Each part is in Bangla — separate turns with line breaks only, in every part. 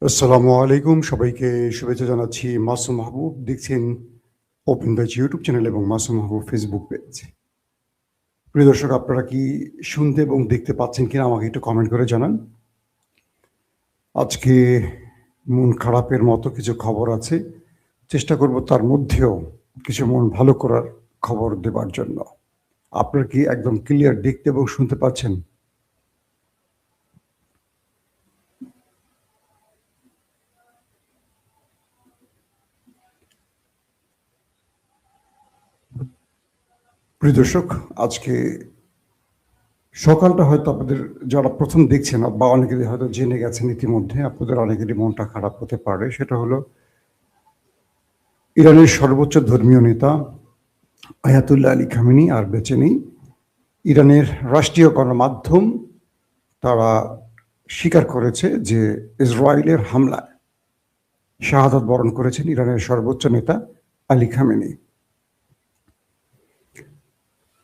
আসসালামু আলাইকুম, সবাইকে শুভেচ্ছা জানাচ্ছি। মাসুম মাহবুব দেখছেন ওপেন পেজ ইউটিউব চ্যানেল এবং মাসুম মাহবুব ফেসবুক পেজ। প্রিয় দর্শক, আপনারা কি শুনতে এবং দেখতে পাচ্ছেন কিনা আমাকে একটু কমেন্ট করে জানান। আজকে মন খারাপের মতো কিছু খবর আছে, চেষ্টা করব তার মধ্যেও কিছু মন ভালো করার খবর দেবার জন্য। আপনারা কি একদম ক্লিয়ার দেখতে এবং শুনতে পাচ্ছেন? প্রিয় দর্শক, আজকে সকালটা হয়তো আপনাদের যারা প্রথম দেখছেন বা অনেকেরই হয়তো জেনে গেছেন ইতিমধ্যে, আপনাদের অনেকেরই মনটা খারাপ হতে পারে। সেটা হলো ইরানের সর্বোচ্চ ধর্মীয় নেতা আয়াতুল্লাহ আলী খামেনি আর বেঁচে নেই। ইরানের রাষ্ট্রীয় গণমাধ্যম তারা স্বীকার করেছে যে ইসরায়েলের হামলায় শাহাদাত বরণ করেছেন ইরানের সর্বোচ্চ নেতা আলী খামেনি।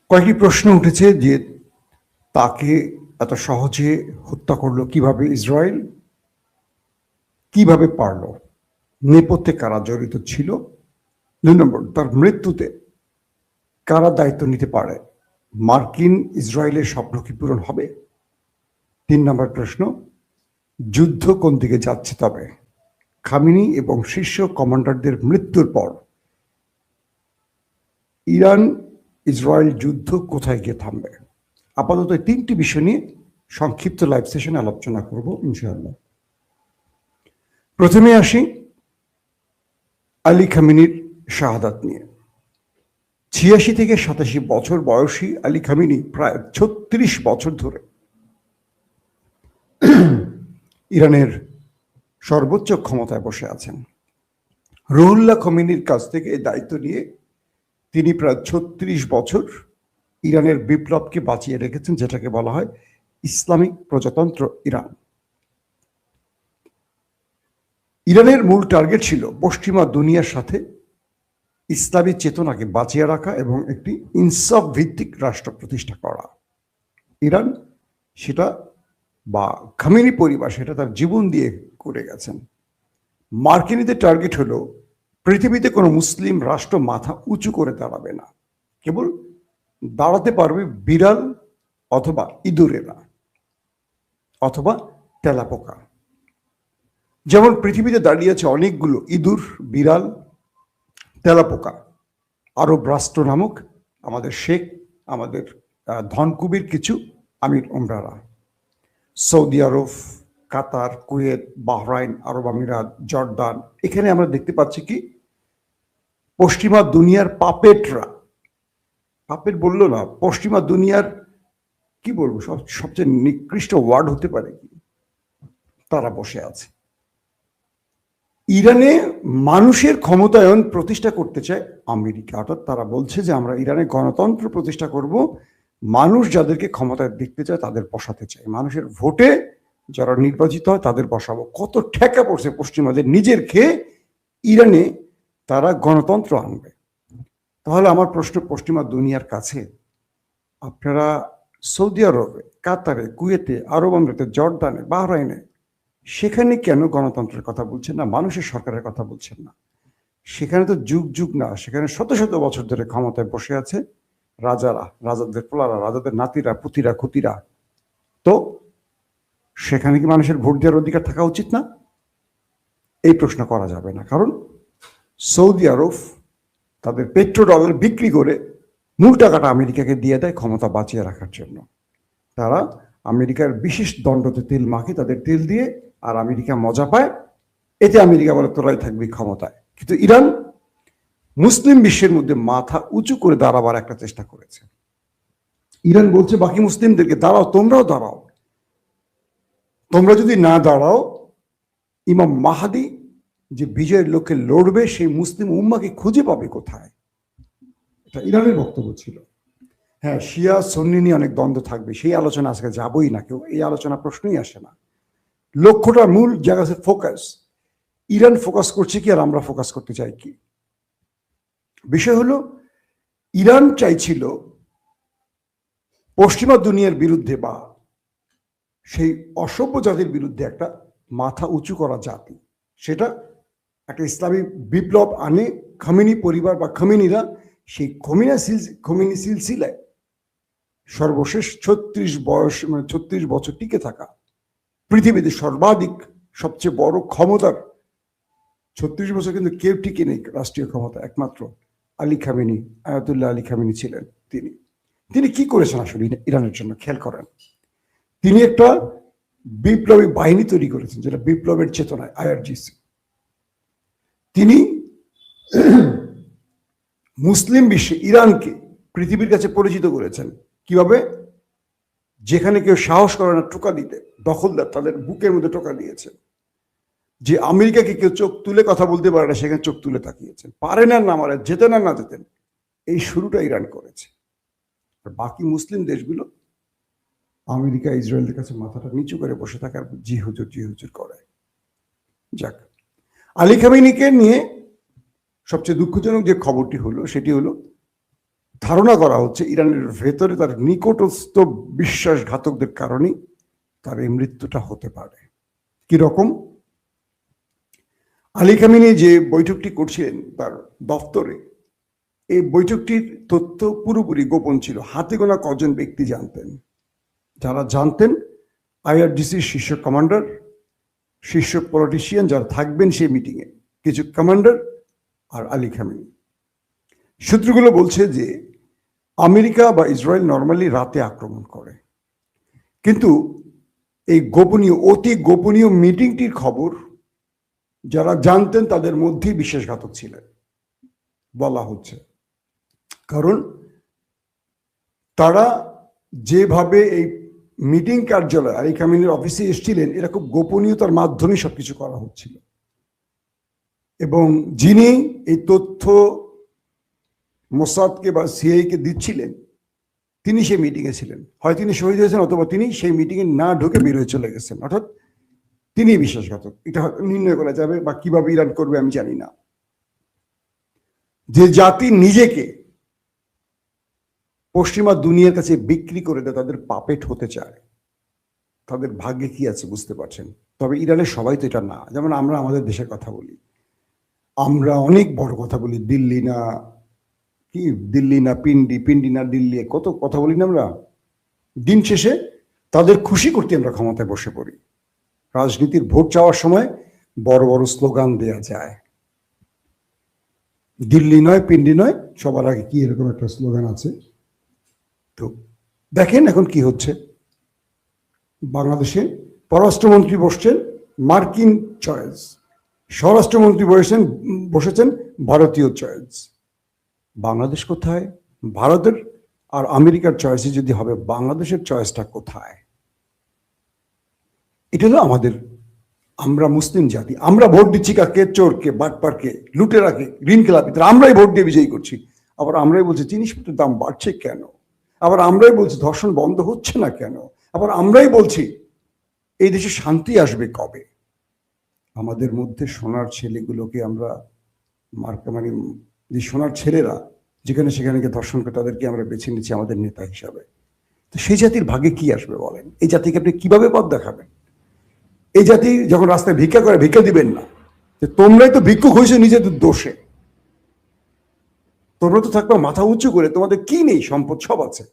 কয়েকটি প্রশ্ন উঠেছে যে তাকে এত সহজে হত্যা করলো কিভাবে ইসরায়েল, কিভাবে পারল, নেপথ্যে কারা জড়িত ছিল, ২ নম্বর তার মৃত্যুতে কারা দায়িত্ব নিতে পারে, মার্কিন ইসরায়েলের স্বপ্ন কি পূরণ হবে, ৩ নম্বর প্রশ্ন যুদ্ধ কোন দিকে যাচ্ছে, তবে খামেনি এবং শীর্ষ কমান্ডারদের মৃত্যুর পর ইরান ইসরায়েল যুদ্ধ কোথায় গিয়ে থামবে। আপাতত এই ৩টি বিষয় নিয়ে সংক্ষিপ্ত লাইভ সেশনে আলোচনা করব ইনশাআল্লাহ। প্রথমে আসি আলী খামেনির শাহাদাত নিয়ে। ৮৬ থেকে ৮৭ বছর বয়সী আলী খামেনি প্রায় ৩৬ বছর ধরে ইরানের সর্বোচ্চ ক্ষমতায় বসে আছেন। রুহুল্লাহ খমেনির কাছ থেকে এই দায়িত্ব নিয়ে তিনি প্রায় ৩৬ বছর ইরানের বিপ্লবকে বাঁচিয়ে রেখেছেন, যেটাকে বলা হয় ইসলামিক প্রজাতন্ত্র ইরান। ইরানের মূল টার্গেট ছিল পশ্চিমা দুনিয়ার সাথে ইসলামী চেতনাকে বাঁচিয়ে রাখা এবং একটি ইনসাফ ভিত্তিক রাষ্ট্র প্রতিষ্ঠা করা। ইরান সেটা বা খামেনি পরিবার সেটা তার জীবন দিয়ে করে গেছেন। মার্কিনীদের টার্গেট হলো পৃথিবীতে কোনো মুসলিম রাষ্ট্র মাথা উঁচু করে দাঁড়াবে না, কেবল দাঁড়াতে পারবে বিড়াল অথবা ইঁদুরেরা অথবা তেলাপোকা। যেমন পৃথিবীতে দাঁড়িয়ে আছে অনেকগুলো ইঁদুর, বিড়াল, তেলাপোকা, আরব রাষ্ট্র নামক আমাদের শেখ, আমাদের ধনকুবের কিছু আমির ওমরারা, সৌদি আরব, কাতার, কুয়েত, বাহরাইন, আরব আমিরাত, জর্দান। এখানে আমরা দেখতে পাচ্ছি কি পশ্চিমা দুনিয়ার পাপেটরা, পাপেট বললো না, পশ্চিমা দুনিয়ার কি বলবো, সবচেয়ে নিকৃষ্ট ওয়ার্ড হতে পারে কি, তারা বসে আছে। ইরানে মানুষের ক্ষমতায়ন প্রতিষ্ঠা করতে চায় আমেরিকা, অর্থাৎ তারা বলছে যে আমরা ইরানে গণতন্ত্র প্রতিষ্ঠা করব, মানুষ যাদেরকে ক্ষমতায় দেখতে চায় তাদের বসাতে চায়, মানুষের ভোটে যারা নির্বাচিত হয় তাদের বসাবো। কত ঠেকা পড়ছে পশ্চিমাদের নিজের খেয়ে ইরানে তারা গণতন্ত্র আনবে। তাহলে আমার প্রশ্ন পশ্চিমা দুনিয়ার কাছে, আপনারা সৌদি আরবে, কাতারে, কুয়েতে, আরব আমিরাতে, জর্দানে, বাহরাইনে সেখানে কেন গণতন্ত্রের কথা বলছেন না, মানুষের সরকারের কথা বলছেন না? সেখানে তো যুগ যুগ না, সেখানে শত শত বছর ধরে ক্ষমতায় বসে আছে রাজারা, রাজাদের পোলারা, রাজাদের নাতিরা, পুতিরা, খুতিরা। তো সেখানে কি মানুষের ভোট দেওয়ার অধিকার থাকা উচিত না? এই প্রশ্ন করা যাবে না, কারণ সৌদি আরব তাদের পেট্রো ডলার বিক্রি করে মূল টাকাটা আমেরিকাকে দিয়ে দেয় ক্ষমতা বাঁচিয়ে রাখার জন্য। তারা আমেরিকার বিশেষ দণ্ডতে তেল মাখে তাদের তেল দিয়ে, আর আমেরিকা মজা পায়, এতে আমেরিকা বলে তোরাই থাকবি ক্ষমতায়। কিন্তু ইরান মুসলিম বিশ্বের মধ্যে মাথা উঁচু করে দাঁড়াবার একটা চেষ্টা করেছে। ইরান বলছে বাকি মুসলিমদেরকে দাঁড়াও, তোমরাও দাঁড়াও, তোমরা যদি না দাঁড়াও ইমাম মাহাদি যে বিজয়ের লক্ষ্যে লড়বে সেই মুসলিম উম্মাকে খুঁজে পাবে কোথায়? এটা ইরানের বক্তব্য ছিল। হ্যাঁ, শিয়া সুন্নি নিয়ে অনেক দ্বন্দ্ব থাকবে, সেই আলোচনা আজকে যাবই না, কেউ এই আলোচনা প্রশ্নই আসে না। লক্ষ্যটা মূল জায়গা ফোকাস, ইরান ফোকাস করছে কি আর আমরা ফোকাস করতে চাই কি? বিষয় হলো ইরান চাইছিল পশ্চিমা দুনিয়ার বিরুদ্ধে বা সেই অসভ্য জাতির বিরুদ্ধে একটা মাথা উঁচু করা জাতি, সেটা একটা ইসলামী বিপ্লব আনে খামেনি পরিবার বা খামেনিরা সেই খোমেনি সিলসিলায় সর্বশেষ 36 বছর টিকে থাকা পৃথিবীতে সর্বাধিক সবচেয়ে বড় ক্ষমতার 36 বছর কিন্তু কেউ টিকে নেই রাষ্ট্রীয় ক্ষমতা, একমাত্র Ali Khamenei, Ayatollah Ali Khamenei ছিলেন। তিনি কি করেছেন আসলে ইরানের জন্য খেয়াল করেন। তিনি একটা বিপ্লবী বাহিনী তৈরি করেছেন যেটা বিপ্লবের চেতনায়, আইআরজিসি। তিনি মুসলিম বিশ্বে ইরানকে পৃথিবীর কাছে পরিচিত করেছেন কিভাবে? যেখানে কেউ সাহস করে না টোকা দিতে, দখলদার তাদের বুকের মধ্যে টোকা দিয়েছেন। যে আমেরিকাকে কেউ চোখ তুলে কথা বলতে পারে না, সেখানে চোখ তুলে তাকিয়েছেন। পারে না না মারে, যেতেন আর না যেতেন, এই শুরুটা ইরান করেছে। আর বাকি মুসলিম দেশগুলো আমেরিকা ইসরায়েলের কাছে মাথাটা নিচু করে বসে থাকার জি হুজুর করে। যাক, আলী খামেনিকে নিয়ে সবচেয়ে দুঃখজনক যে খবরটি হলো সেটি হলো ধারণা করা হচ্ছে ইরানের ভেতরে তার নিকটস্থ বিশ্বাসঘাতকদের কারণে তার এই মৃত্যুটা হতে পারে। কি রকম? আলী খামেনি যে বৈঠকটি করছিলেন তার দপ্তরে, এই বৈঠকটির তথ্য পুরোপুরি গোপন ছিল। হাতে গোনা কজন ব্যক্তি জানতেন। যারা জানতেন আইআরজিসির শীর্ষ কমান্ডার, শীর্ষ পলিটিশিয়ান যারা থাকবেন সেই মিটিংয়ে, কিছু কমান্ডার আর আলী খামেনি। সূত্রগুলো বলছে যে আমেরিকা বা ইসরায়েল নর্মালি রাতে আক্রমণ করে, কিন্তু এই গোপনীয়, অতি গোপনীয় মিটিংটির খবর যারা জানতেন তাদের মধ্যেই বিশ্বাসঘাতক ছিলেন বলা হচ্ছে। কারণ তারা যেভাবে এই মিটিং কার্যালয় আলী খামেনির অফিসে এসেছিলেন, এরা খুব গোপনীয়তার মাধ্যমে সবকিছু করা হচ্ছিল। এবং যিনি এই তথ্য মোসাদকে বা সিআইকে দিচ্ছিলেন, তিনি সেই মিটিংয়ে ছিলেন। হয় তিনি শহীদ হয়েছেন অথবা তিনি সেই মিটিংয়ে না ঢুকে বের হয়ে চলে গেছেন, অর্থাৎ তিনি বিশ্বাসঘাতক। এটা নির্ণয় করা যাবে, বা কিভাবে ইরান করবে আমি জানি না। যে জাতি নিজেকে পশ্চিমা দুনিয়ার কাছে বিক্রি করে দেয়, তাদের পাপেট হতে চায়, তাদের ভাগ্যে কি আছে বুঝতে পারছেন। তবে ইরানের সবাই তো এটা না। যেমন আমরা আমাদের দেশের কথা বলি, আমরা অনেক বড় কথা বলি, দিল্লি না কি, দিল্লি না পিন্ডি, পিন্ডি না দিল্লি, কত কথা বলি না আমরা। দিন শেষে তাদের খুশি করতে আমরা ক্ষমতায় বসে পড়ি। রাজনীতির ভোট চাওয়ার সময় বড় বড় স্লোগান দেয়া যায়, দিল্লি নয় পিন্ডি নয়, সবার আগে কি এরকম একটা স্লোগান আছে। তো দেখেন এখন কি হচ্ছে। বাংলাদেশে পররাষ্ট্রমন্ত্রী বসছেন মার্কিন চয়েস, স্বরাষ্ট্রমন্ত্রী বসেছেন ভারতীয় চয়েস। বাংলাদেশ কোথায়? ভারতের আর আমেরিকার চয়েসে যদি হবে, বাংলাদেশের চয়েসটা কোথায়? এটা হলো আমাদের, আমরা মুসলিম জাতি, আমরা ভোট দিচ্ছি কাকে? চোরকে, বাটপারকে, লুটেরাকে, ঋণ খেলাপিদের আমরাই ভোট দিয়ে বিজয়ী করছি। আবার আমরাই বলছি জিনিসপত্রের দাম বাড়ছে কেন? আবার আমরাই বলছি ধর্ষণ বন্ধ হচ্ছে না কেন? আবার আমরাই বলছি এই দেশে শান্তি আসবে কবে? আমাদের মধ্যে সোনার ছেলেগুলোকে আমরা মানে যে সোনার ছেলেরা যেখানে সেখানে ধর্ষণ করে, তাদেরকে আমরা বেছে নিচ্ছি আমাদের নেতা হিসাবে। তো সেই জাতির ভাগ্যে কি আসবে বলেন? এই জাতিকে আপনি কিভাবে পথ দেখাবেন? এই জাতি যখন রাস্তায় ভিক্ষা করে, ভিক্ষা দিবেন না যে তোমরাই তো ভিক্ষুক হয়েছো নিজেদের দোষে। তোমরা তো থাকবা মাথা উঁচু করে, তোমাদের কি নেই? সম্পদ সব আছে,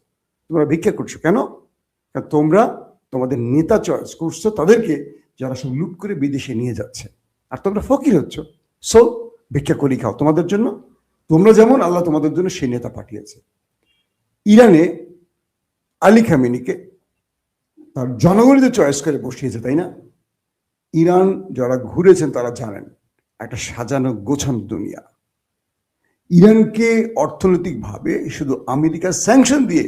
তোমরা ভিক্ষা করছো কেন? তোমরা তোমাদের নেতা চয়েস করছো তাদেরকে, যারা সব লুট করে বিদেশে নিয়ে যাচ্ছে, আর তোমরা ফকির হচ্ছ। সো ভিক্ষা করি খাও তোমাদের জন্য। তোমরা যেমন, আল্লাহ তোমাদের জন্য সেই নেতা পাঠিয়েছে। ইরানে আলী খামেনিকে তার জনগণদের চয়েস করে বসিয়েছে, তাই না? ইরান যারা ঘুরেছেন তারা জানেন একটা সাজানো গোছানো দুনিয়া। ইরানকে অর্থনৈতিকভাবে শুধু আমেরিকার স্যাংশন দিয়ে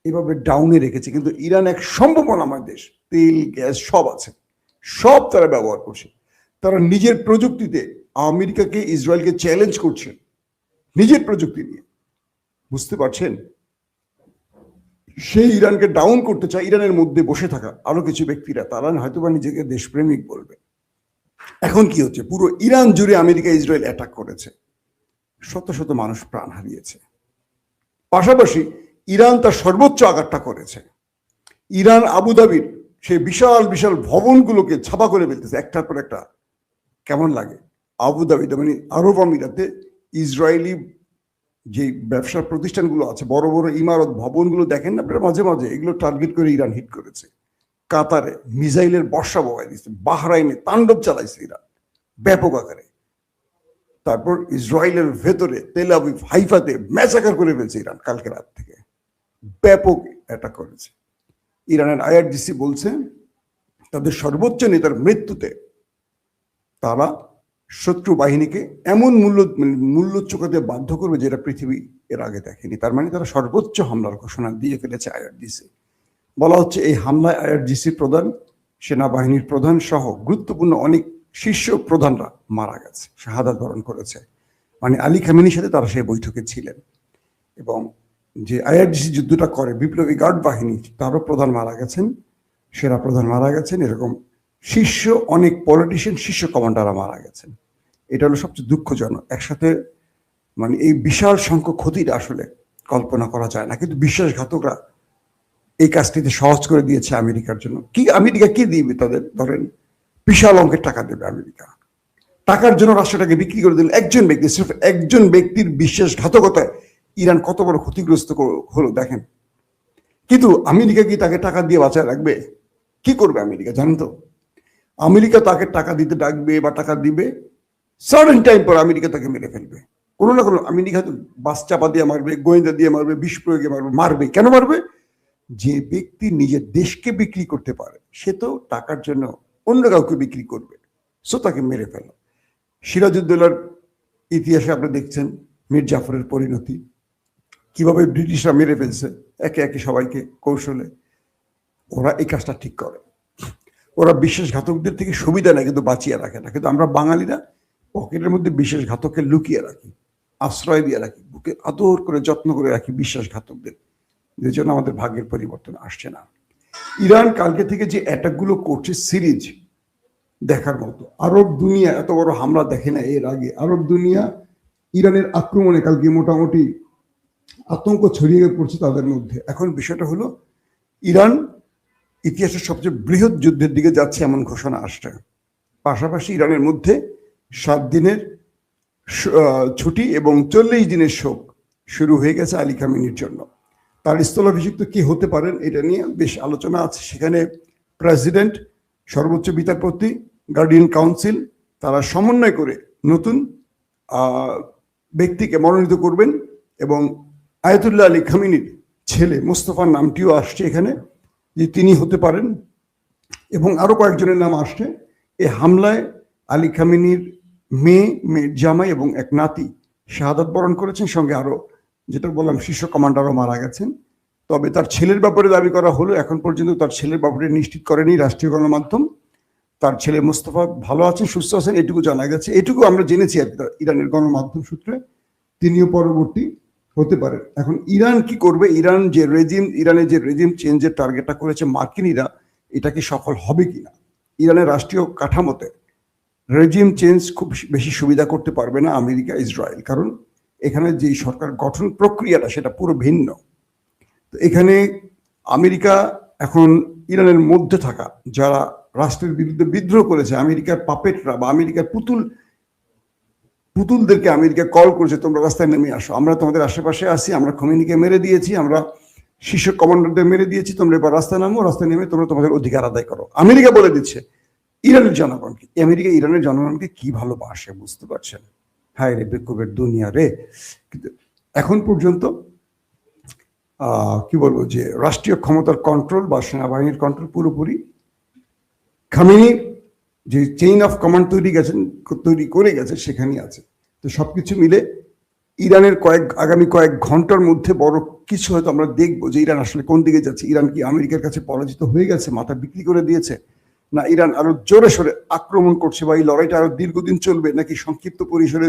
এভাবে ডাউনে রেখেছে, কিন্তু ইরান এক সম্ভাবনাময় দেশ, তেল গ্যাস সব আছে, সব তারা ব্যবহার করছে। তারা নিজের প্রযুক্তিতে আমেরিকাকে, ইসরায়েলকে চ্যালেঞ্জ করছে নিজের প্রযুক্তি নিয়ে, বুঝতে পারছেন? সেই ইরানকে ডাউন করতে চায় ইরানের মধ্যে বসে থাকা আরো কিছু ব্যক্তিরা, তারা হয়তোবা নিজেকে দেশপ্রেমিক বলবে। এখন কি হচ্ছে? পুরো ইরান জুড়ে আমেরিকা ইসরায়েল অ্যাটাক করেছে, শত শত মানুষ প্রাণ হারিয়েছে। পাশাপাশি ইরান তার সর্বোচ্চ আঘাতটা করেছে। ইরান আবুধাবির সেই বিশাল বিশাল ভবনগুলোকে ছাপা করে ফেলতেছে একটার পর একটা। কেমন লাগে? আবুধাবিতে মানে আরব আমিরাতে ইসরায়েলি যে ব্যবসা প্রতিষ্ঠানগুলো আছে, বড় বড় ইমারত ভবনগুলো দেখেন না আপনারা মাঝে মাঝে, এগুলো টার্গেট করে ইরান হিট করেছে। কাতারে মিসাইলের বর্ষা বহাই দিচ্ছে, বাহরাইনে তাণ্ডব চালাইছে ইরান ব্যাপক আকারে। তারপর ইসরায়েলের ভেতরে তেল আবিব হাইফাতে ম্যাচাকার করে ফেলছে ইরান কালকে রাত থেকে, ব্যাপক অ্যাটাক করেছে। ইরানের আইআরজিসি বলছে তাদের সর্বোচ্চ নেতার মৃত্যুতে তারা শত্রু বাহিনীকে এমন মূল্য চুকাতে বাধ্য করবে যেটা পৃথিবী এর আগে দেখেনি। তার মানে তারা সর্বোচ্চ হামলার ঘোষণা দিয়ে ফেলেছে আইআরজিসি। বলা হচ্ছে এই হামলায় আইআরজিসি প্রধান, সেনাবাহিনীর প্রধান সহ গুরুত্বপূর্ণ অনেক শীর্ষ প্রধানরা মারা গেছে, শাহাদাত বরণ করেছে। মানে আলী খামেনির সাথে তারা সেই বৈঠকে ছিলেন। এবং যে আইআরজিসি যুদ্ধটা করে বিপ্লবী গার্ড বাহিনী, তারও প্রধান মারা গেছেন, সেনা প্রধান মারা গেছেন, এরকম শীর্ষ অনেক পলিটিশিয়ান, শীর্ষ কমান্ডাররা মারা গেছেন। এটা হলো সবচেয়ে দুঃখজনক। একসাথে মানে এই বিশাল সংখ্যক ক্ষতিটা আসলে কল্পনা করা যায় না, কিন্তু বিশ্বাসঘাতকরা এই কাজটিতে সহজ করে দিয়েছে আমেরিকার জন্য। কি আমেরিকা কি দিবে তাদের? ধরেন বিশাল অঙ্কের টাকা দেবে আমেরিকা, টাকার জন্য রাষ্ট্রটাকে বিক্রি করে দিলেন একজন ব্যক্তি। সির্ফ একজন ব্যক্তির বিশ্বাসঘাতকতায় ইরান কত বড় ক্ষতিগ্রস্ত হলো দেখেন। কিন্তু আমেরিকা কি তাকে টাকা দিয়ে বাঁচায় রাখবে? কি করবে আমেরিকা জানেন তো? আমেরিকা তাকে টাকা দিতে ডাকবে বা টাকা দিবে, সার্টেন টাইম পর আমেরিকা তাকে মেরে ফেলবে। কোনো না কোনো আমেরিকা তো বাস চাপা দিয়ে মারবে, গোয়েন্দা দিয়ে মারবে, বিষ প্রয়োগে মারবে। মারবে কেন মারবে? যে ব্যক্তি নিজের দেশকে বিক্রি করতে পারে সে তো টাকার জন্য অন্য কাউকে বিক্রি করবে, সো তাকে মেরে ফেলো। সিরাজউদ্দৌলার ইতিহাসে আপনি দেখছেন মীর জাফরের পরিণতি, কিভাবে ব্রিটিশরা মেরে ফেলছে একে একে সবাইকে কৌশলে। ওরা এই কাজটা ঠিক করে, ওরা বিশ্বাসঘাতকদের থেকে সুবিধা নেয় কিন্তু বাঁচিয়ে রাখে না। কিন্তু আমরা বাঙালিরা পকেটের মধ্যে বিশ্বাসঘাতককে লুকিয়ে রাখি, আশ্রয় দিয়ে রাখি, বুকে আদর করে যত্ন করে রাখি বিশ্বাসঘাতকদের, যে জন্য আমাদের ভাগ্যের পরিবর্তন আসছে না। ইরান কালকে থেকে যে অ্যাটাকগুলো করছে সিরিজ দেখার মতো। আরব দুনিয়া এত বড় হামলা দেখে না এর আগে। আরব দুনিয়া ইরানের আক্রমণে কালকে মোটামুটি আতঙ্ক ছড়িয়ে পড়ছে তাদের মধ্যে। এখন বিষয়টা হলো ইরান ইতিহাসের সবচেয়ে বৃহৎ যুদ্ধের দিকে যাচ্ছে এমন ঘোষণা আসছে। পাশাপাশি ইরানের মধ্যে 7 দিনের ছুটি এবং 40 দিনের শোক শুরু হয়ে গেছে আলী খামেনির জন্য। তার স্থলাভিষিক্ত কি হতে পারেন এটা নিয়ে বেশ আলোচনা আছে। সেখানে প্রেসিডেন্ট, সর্বোচ্চ বিচারপতি, গার্ডিয়ান কাউন্সিল তারা সমন্বয় করে নতুন ব্যক্তিকে মনোনীত করবেন। এবং আয়াতুল্লাহ আলী খামেনির ছেলে মোস্তফার নামটিও আসছে এখানে, যে তিনি হতে পারেন। এবং আরো কয়েকজনের নাম আসছে। এই হামলায় আলী খামেনির মেয়ে, মেয়ের জামাই এবং এক নাতি শাহাদাত বরণ করেছেন, সঙ্গে আরো যেটা বললাম শীর্ষ কমান্ডারও মারা গেছেন। তবে তার ছেলের ব্যাপারে দাবি করা হলো, এখন পর্যন্ত তার ছেলের ব্যাপারে নিশ্চিত করেনি রাষ্ট্রীয় গণমাধ্যম। তার ছেলে মোস্তফা ভালো আছেন, সুস্থ আছেন, এটুকু জানা গেছে, এটুকু আমরা জেনেছি আর ইরানের গণমাধ্যম সূত্রে। তিনিও পরবর্তী হতে পারেন। এখন ইরান কি করবে? ইরানের যে রেজিম চেঞ্জের টার্গেটটা করেছে মার্কিনীরা, এটা কি সফল হবে কিনা? ইরানের রাষ্ট্রীয় কাঠামোতে রেজিম চেঞ্জ খুব বেশি সুবিধা করতে পারবে না আমেরিকা, ইসরায়েল, কারণ এখানে যে সরকার গঠন প্রক্রিয়াটা সেটা পুরো ভিন্ন। তো এখানে আমেরিকা এখন ইরানের মধ্যে থাকা যারা রাষ্ট্রের বিরুদ্ধে বিদ্রোহ করেছে, আমেরিকার পাপেটরা বা আমেরিকার পুতুলদেরকে আমেরিকা কল করেছে, তোমরা রাস্তায় নেমে আসো, আমরা তোমাদের আশেপাশে আছি, আমরা খোমেনিকে মেরে দিয়েছি, আমরা শীর্ষ কমান্ডারদের মেরে দিয়েছি, তোমরা এবার রাস্তায় নামো, রাস্তায় নেমে তোমরা তোমাদের অধিকার আদায় করো। আমেরিকা বলে দিচ্ছে ইরানের জনগণকে। আমেরিকা ইরানের জনগণকে কি ভালোবাসে বুঝতে পারছেন? হায় রে বেকুবের দুনিয়া রে। কিন্তু এখন পর্যন্ত কি বলবো, যে রাষ্ট্রীয় ক্ষমতার কন্ট্রোল বা সেনাবাহিনীর কন্ট্রোল পুরোপুরি খামেনি যে চেইন অফ কমান্ড তৈরি করে গেছে সেখানেই আছে। তো সবকিছু মিলে ইরানের আগামী কয়েক ঘন্টার মধ্যে বড় কিছু হয়তো আমরা দেখবো, যে ইরান আসলে কোন দিকে যাচ্ছে। ইরান কি আমেরিকার কাছে পরাজিত হয়ে গেছে, মাথা বিক্রি করে দিয়েছে, না ইরান আরো জোরে সোরে আক্রমণ করছে, বা এই লড়াইটা আরো দীর্ঘদিন চলবে, নাকি সংক্ষিপ্ত পরিসরে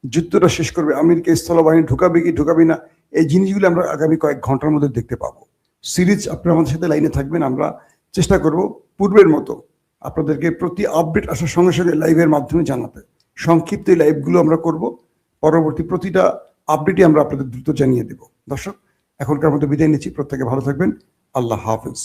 যুদ্ধটা শেষ করবে, আমেরিকা স্থলবাহিনী ঢুকাবে কি ঢুকাবে না, এই জিনিসগুলো আমরা আগামী কয়েক ঘন্টার মধ্যে দেখতে পাবো। সিরিজ আপনারা আমাদের সাথে লাইনে থাকবেন, আমরা চেষ্টা করব পূর্বের মতো আপনাদেরকে প্রতি আপডেট আসার সঙ্গে সঙ্গে লাইভের মাধ্যমে জানাতে। সংক্ষিপ্ত এই লাইভগুলো আমরা করব, পরবর্তী প্রতিটা আপডেটই আমরা আপনাদের দ্রুত জানিয়ে দেব। দর্শক, এখনকার মতো বিদায় নিচ্ছি, প্রত্যেকে ভালো থাকবেন, আল্লাহ হাফেজ।